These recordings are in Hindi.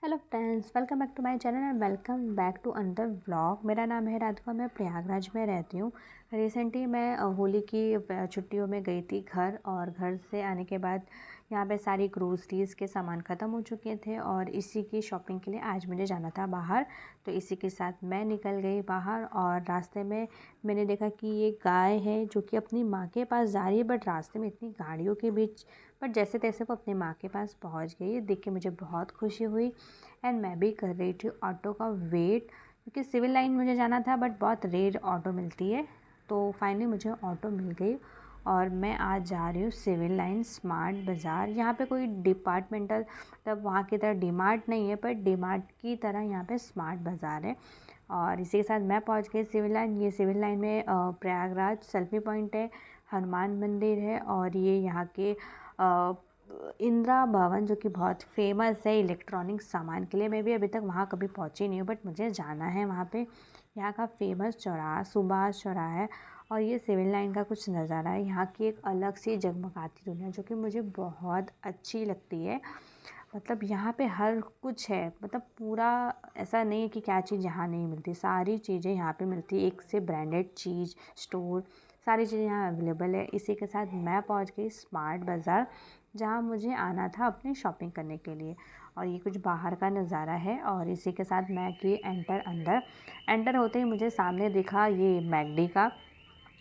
Hello friends, welcome back to my channel and welcome back to another vlog. मेरा नाम है राधिका, मैं प्रयागराज में रहती हूँ। रिसेंटली मैं होली की छुट्टियों में गई थी घर, और घर से आने के बाद यहाँ पे सारी ग्रोसरीज़ के सामान ख़त्म हो चुके थे और इसी की शॉपिंग के लिए आज मुझे जाना था बाहर। तो इसी के साथ मैं निकल गई बाहर, और रास्ते में मैंने देखा कि ये गाय है जो कि अपनी माँ के पास जा रही है, बट रास्ते में इतनी गाड़ियों के बीच बट जैसे तैसे वो अपनी माँ के पास पहुँच गई। ये देख के मुझे बहुत खुशी हुई एंड मैं भी कर रही थी ऑटो का वेट, क्योंकि सिविल लाइन मुझे जाना था बट बहुत रेयर ऑटो मिलती है। तो फाइनली मुझे ऑटो मिल गई और मैं आज जा रही हूँ सिविल लाइन स्मार्ट बाज़ार। यहाँ पे कोई डिपार्टमेंटल मतलब वहाँ की तरह डीमार्ट नहीं है, पर डीमार्ट की तरह यहाँ पे स्मार्ट बाज़ार है। और इसी के साथ मैं पहुँच गई सिविल लाइन। ये सिविल लाइन में प्रयागराज सेल्फी पॉइंट है, हनुमान मंदिर है, और ये यहाँ के इंदिरा भवन जो कि बहुत फेमस है इलेक्ट्रॉनिक सामान के लिए। मैं भी अभी तक वहाँ कभी पहुँची नहीं हूँ, बट मुझे जाना है वहाँ पे। यहाँ का फेमस चौराहा सुभाष चौराहा है, और ये सिविल लाइन का कुछ नज़ारा है। यहाँ की एक अलग सी जगमगाती दुनिया जो कि मुझे बहुत अच्छी लगती है। मतलब यहाँ पे हर कुछ है, मतलब पूरा ऐसा नहीं है कि क्या चीज़ यहाँ नहीं मिलती, सारी चीज़ें यहाँ पे मिलती है। एक से ब्रांडेड चीज़ स्टोर, सारी चीज़ें यहाँ अवेलेबल है। इसी के साथ मैं पहुँच गई स्मार्ट बाज़ार, जहाँ मुझे आना था अपनी शॉपिंग करने के लिए। और ये कुछ बाहर का नज़ारा है, और इसी के साथ मैं की एंटर होते ही मुझे सामने दिखा ये मैकडी का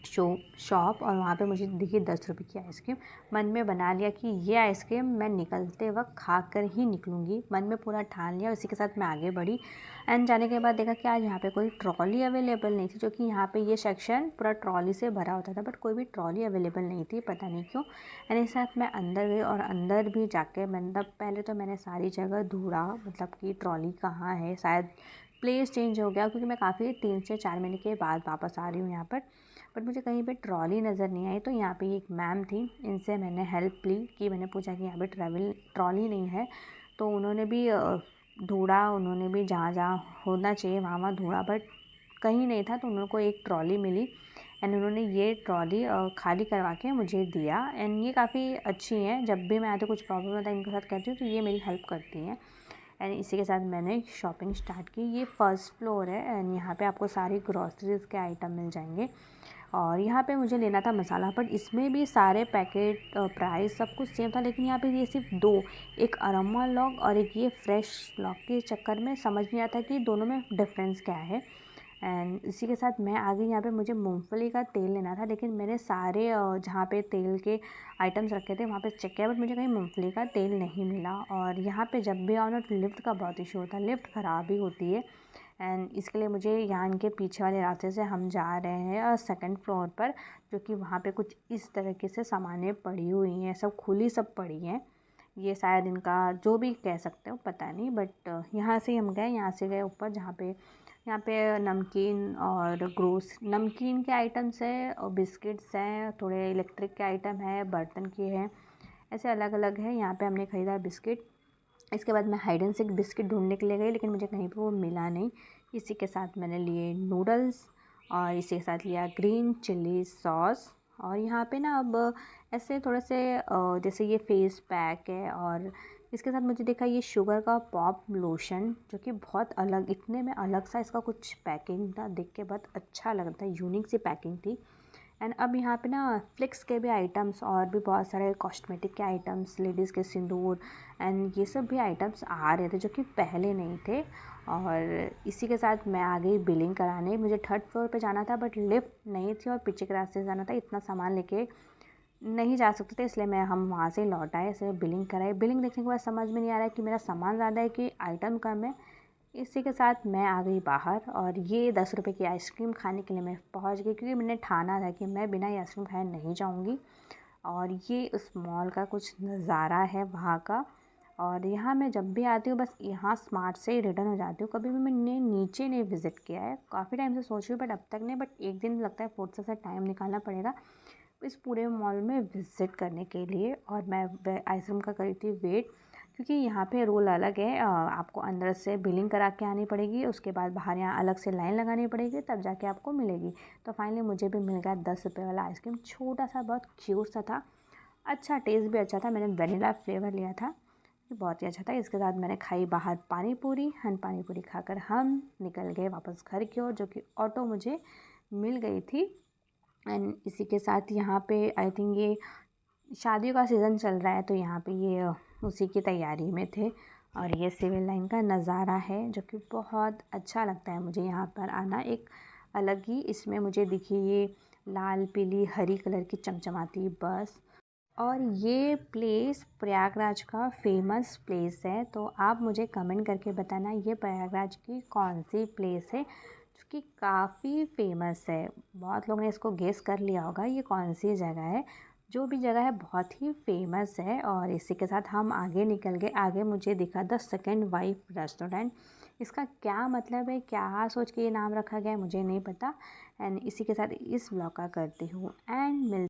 शॉप, और वहाँ पे मुझे दिखी 10 रुपये की आइसक्रीम। मन में बना लिया कि ये आइसक्रीम मैं निकलते वक्त खा कर ही निकलूँगी, मन में पूरा ठान लिया। उसी के साथ मैं आगे बढ़ी एंड जाने के बाद देखा कि आज यहाँ पे कोई ट्रॉली अवेलेबल नहीं थी, जो कि यहाँ पे ये सेक्शन पूरा ट्रॉली से भरा होता था, बट कोई भी ट्रॉली अवेलेबल नहीं थी, पता नहीं क्यों। एंड इस साथ मैं अंदर गई, और अंदर भी जाके मतलब पहले तो मैंने सारी जगह ढूंढा, मतलब कि ट्रॉली कहाँ है। शायद प्लेस चेंज हो गया, क्योंकि मैं काफ़ी 3 से 4 महीने के बाद वापस आ रही हूँ यहाँ पर, बट मुझे कहीं पे ट्रॉली नज़र नहीं आई। तो यहाँ पे एक मैम थी, इनसे मैंने हेल्प ली कि मैंने पूछा कि यहाँ पे ट्रॉली नहीं है। तो उन्होंने भी ढूंढा, उन्होंने भी जहाँ जहाँ होना चाहिए वहाँ वहाँ ढूंढा, बट कहीं नहीं था। तो उनको एक ट्रॉली मिली एंड उन्होंने ये ट्रॉली खाली करवा के मुझे दिया। एंड ये काफ़ी अच्छी है, जब भी मैं आते कुछ प्रॉब्लम होता है इनके साथ करती हूँ तो ये मेरी हेल्प करती हैं। एंड इसी के साथ मैंने शॉपिंग स्टार्ट की। ये फर्स्ट फ्लोर है एंड यहाँ पे आपको सारी ग्रॉसरीज के आइटम मिल जाएंगे। और यहाँ पे मुझे लेना था मसाला, बट इसमें भी सारे पैकेट प्राइस सब कुछ सेम था, लेकिन यहाँ पे ये सिर्फ दो, एक अरोमा लॉग और एक ये फ्रेश लॉग के चक्कर में समझ नहीं आता कि दोनों में डिफरेंस क्या है। एंड इसी के साथ मैं आ गई यहाँ पे। मुझे मूंगफली का तेल लेना था, लेकिन मैंने सारे जहाँ पे तेल के आइटम्स रखे थे वहाँ पे चेक किया, बट मुझे कहीं मूंगफली का तेल नहीं मिला। और यहाँ पे जब भी आओ ना तो लिफ्ट का बहुत इशू होता है, लिफ्ट ख़राब ही होती है। एंड इसके लिए मुझे यहाँ इनके पीछे वाले रास्ते से हम जा रहे हैं सेकंड फ्लोर पर, जो कि वहाँ पे कुछ इस तरीके से सामानें पड़ी हुई हैं, सब खुली सब पड़ी हैं। ये शायद इनका जो भी कह सकते हो पता नहीं, बट यहाँ से हम गए, यहाँ से गए ऊपर, जहाँ पे यहाँ पे नमकीन और नमकीन के आइटम्स है, और बिस्किट्स हैं, थोड़े इलेक्ट्रिक के आइटम है, बर्तन के हैं, ऐसे अलग अलग है। यहाँ पे हमने ख़रीदा बिस्किट। इसके बाद मैं हाइड एंड सीक बिस्किट ढूंढने के लिए गई, लेकिन मुझे कहीं पे वो मिला नहीं। इसी के साथ मैंने लिए नूडल्स, और इसी के साथ लिया ग्रीन चिली सॉस। और यहाँ पे ना अब ऐसे थोड़े से जैसे ये फेस पैक है, और इसके साथ मुझे देखा ये शुगर का पॉप लोशन, जो कि बहुत अलग, इतने में अलग सा इसका कुछ पैकिंग था, देख के बहुत अच्छा लग रहा था, यूनिक सी पैकिंग थी। एंड अब यहाँ पे ना फ्लिक्स के भी आइटम्स और भी बहुत सारे कॉस्मेटिक के आइटम्स, लेडीज़ के सिंदूर एंड ये सब भी आइटम्स आ रहे थे, जो कि पहले नहीं थे। और इसी के साथ मैं आ गई बिलिंग कराने। मुझे थर्ड फ्लोर पे जाना था, बट लिफ्ट नहीं थी और पीछे के रास्ते से जाना था, इतना सामान लेके नहीं जा सकते थे, इसलिए हम वहाँ से लौट आए। इसे बिलिंग कराई। बिलिंग देखने के बाद समझ में नहीं आ रहा है कि मेरा सामान ज़्यादा है कि आइटम कम है। इसी के साथ मैं आ गई बाहर, और ये 10 रुपये की आइसक्रीम खाने के लिए मैं पहुंच गई, क्योंकि मैंने ठाना था कि मैं बिना ये आइसक्रीम खाए नहीं जाऊंगी। और ये उस मॉल का कुछ नज़ारा है वहाँ का। और यहाँ मैं जब भी आती हूँ बस यहाँ स्मार्ट से ही रिटर्न हो जाती हूँ, कभी भी मैंने नीचे नहीं विज़िट किया है। काफ़ी टाइम से सोच रही हूँ, बट अब तक नहीं, बट एक दिन लगता है फुर्सत से टाइम निकालना पड़ेगा इस पूरे मॉल में विज़िट करने के लिए। और मैं आइसक्रीम का करी थी वेट, क्योंकि यहाँ पे रूल अलग है। आपको अंदर से बिलिंग करा के आनी पड़ेगी, उसके बाद बाहर यहाँ अलग से लाइन लगानी पड़ेगी, तब जाके आपको मिलेगी। तो फाइनली मुझे भी मिल गया 10 रुपये वाला आइसक्रीम, छोटा सा, बहुत क्यूट सा था, अच्छा टेस्ट भी अच्छा था। मैंने वनीला फ्लेवर लिया था। बहुत ही अच्छा था। इसके साथ मैंने खाई बाहर पानी पूरी एंड पानी पूरी खाकर हम निकल गए वापस घर की ओर, जो कि ऑटो मुझे मिल गई थी। एंड इसी के साथ यहाँ पे आई थिंक ये शादियों का सीज़न चल रहा है, तो यहाँ पे ये उसी की तैयारी में थे। और ये सिविल लाइन का नज़ारा है जो कि बहुत अच्छा लगता है मुझे यहाँ पर आना। एक अलग ही इसमें मुझे दिखी ये लाल पीली हरी कलर की चमचमाती बस। और ये प्लेस प्रयागराज का फेमस प्लेस है, तो आप मुझे कमेंट करके बताना ये प्रयागराज की कौन सी प्लेस है जो कि काफ़ी फेमस है। बहुत लोगों ने इसको गेस कर लिया होगा ये कौन सी जगह है। जो भी जगह है बहुत ही फेमस है। और इसी के साथ हम आगे निकल गए। आगे मुझे दिखा द सेकंड वाइफ रेस्टोरेंट। इसका क्या मतलब है, क्या सोच के ये नाम रखा गया है, मुझे नहीं पता। एंड इसी के साथ इस ब्लॉग का करती हूँ एंड मिल